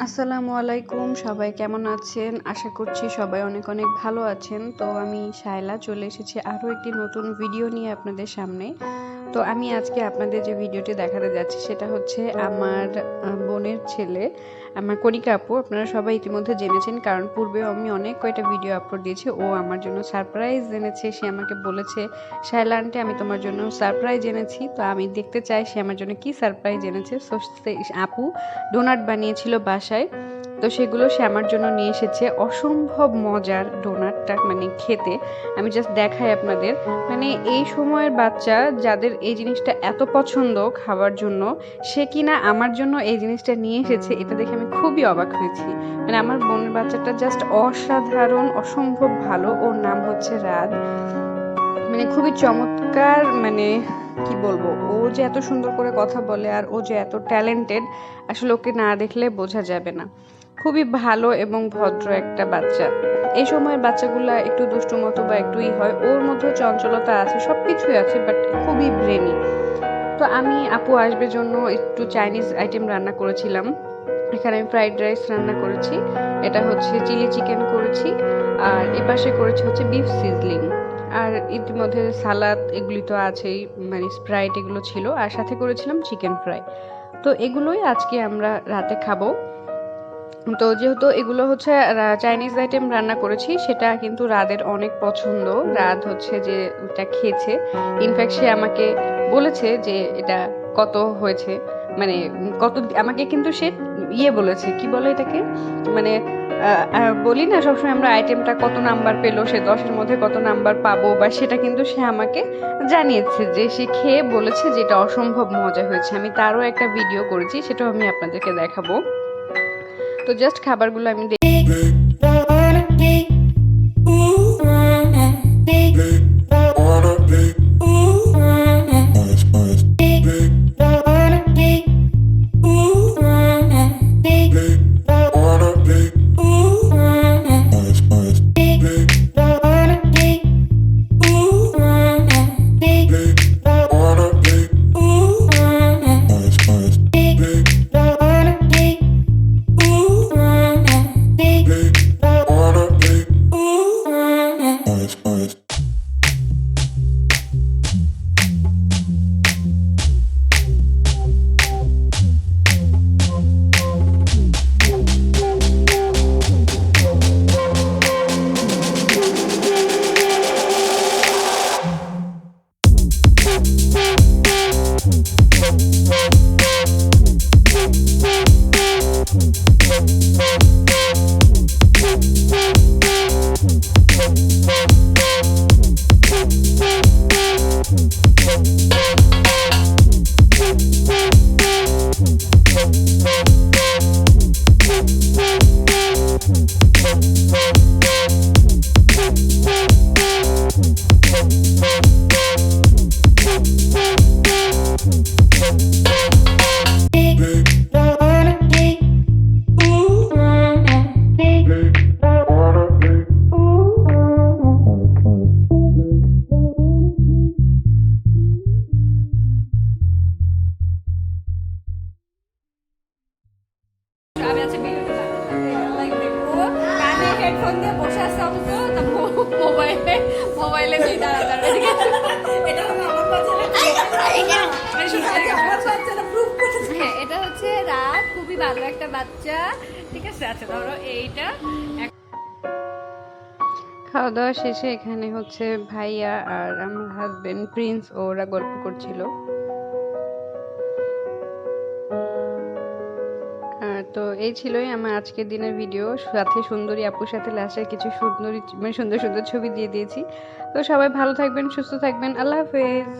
আসসালামু আলাইকুম, সবাই কেমন আছেন? আশা করছি সবাই অনেক অনেক ভালো আছেন। তো আমি শায়লা চলে এসেছি আরো একটি নতুন ভিডিও নিয়ে আপনাদের সামনে। তো আমি আজকে আপনাদের যে ভিডিওটি দেখাতে যাচ্ছি সেটা হচ্ছে আমার বোনের ছেলে, আমার কণিকা আপু। আপনারা সবাই ইতিমধ্যে জেনেছেন, কারণ পূর্বেও আমি অনেক কয়টা ভিডিও আপলোড দিয়েছি। ও আমার জন্য সারপ্রাইজ এনেছে। সে আমাকে বলেছে, শায়লা আন্টি আমি তোমার জন্য সারপ্রাইজ এনেছি। তো আমি দেখতে চাই সে আমার জন্য কি সারপ্রাইজ এনেছে। সো আপু ডোনাট বানিয়েছিল বাসায়। তো সেগুলো সে আমার জন্য নিয়ে এসেছে। অসম্ভব মজার ডোনাটটা, মানে খেতে আমি জাস্ট দেখাই আপনাদের। মানে এই সময়ের বাচ্চা যাদের এই জিনিসটা এত পছন্দ খাওয়ার জন্য, সে কিনা আমার জন্য এই জিনিসটা নিয়ে এসেছে, এটা দেখে আমি খুবই অবাক হয়েছি। মানে আমার বোনের বাচ্চাটা জাস্ট অসাধারণ, অসম্ভব ভালো। ওর নাম হচ্ছে রাত। মানে খুবই চমৎকার, মানে কি বলবো, ও যে এত সুন্দর করে কথা বলে আর ও যে এত ট্যালেন্টেড, আসলে ওকে না দেখলে বোঝা যাবে না। খুবই ভালো এবং ভদ্র একটা বাচ্চা। এই সময়ের বাচ্চাগুলা একটু দুষ্টু মতো বা একটুই হয়, ওর মধ্যে চঞ্চলতা আছে, সবকিছুই আছে, বাট খুবই ব্রেনি। তো আমি আপু আসবে জন্য একটু চাইনিজ আইটেম রান্না করেছিলাম। এখানে আমি ফ্রাইড রাইস রান্না করেছি, এটা হচ্ছে চিলি চিকেন করেছি, আর এপাশে করেছি হচ্ছে বিফ সিজলিং। আর ইতিমধ্যে সালাদ এগুলি তো আছেই, মানে স্প্রাইট এগুলো ছিল, আর সাথে করেছিলাম চিকেন ফ্রাই। তো এগুলোই আজকে আমরা রাতে খাবো। তো যেহেতু এগুলো হচ্ছে চাইনিজ আইটেম রান্না করেছি, সেটা কিন্তু রাদের অনেক পছন্দ। রাত হচ্ছে যে ওটা খেয়েছে, ইনফ্যাক্ট সে আমাকে বলেছে যে এটা কত হয়েছে, মানে কত, আমাকে কিন্তু সে বলেছে, কি বলে এটাকে, মানে বলি না সবসময় আমরা আইটেমটা কত নাম্বার পেলো, সে 10-এর মধ্যে কত নাম্বার পাবো, বা সেটা কিন্তু সে আমাকে জানিয়েছে, যে সে খেয়ে বলেছে যে এটা অসম্ভব মজা হয়েছে। আমি তারও একটা ভিডিও করেছি, সেটাও আমি আপনাদেরকে দেখাবো। তো জাস্ট খাবারগুলো আমি আমি আছি লাইক দেখবো কানে হেডফোন দিয়ে বসে আছে, অথচ মোবাইলে মোবাইলে নেই। দাঁড়া দাঁড়া, এটা হলো আমার বাচ্চা, প্রুফ করতে। হ্যাঁ, এটা হচ্ছে রাত, খুবই ভালো একটা বাচ্চা। ঠিক আছে, আচ্ছা ধরো এইটা। খাওয়া দাওয়া শেষে এখানে হচ্ছে ভাইয়া আর আমার হাজবেন্ড প্রিন্স, ওরা গল্প করছিল। তো এই ছিলই আমার আজকের দিনের ভিডিও। সাথে সুন্দরী আপুর সাথে লাস্টের কিছু সুন্দরী, মানে সুন্দর সুন্দর ছবি দিয়ে দিয়েছি। তো সবাই ভালো থাকবেন, সুস্থ থাকবেন, আল্লাহ হাফেজ।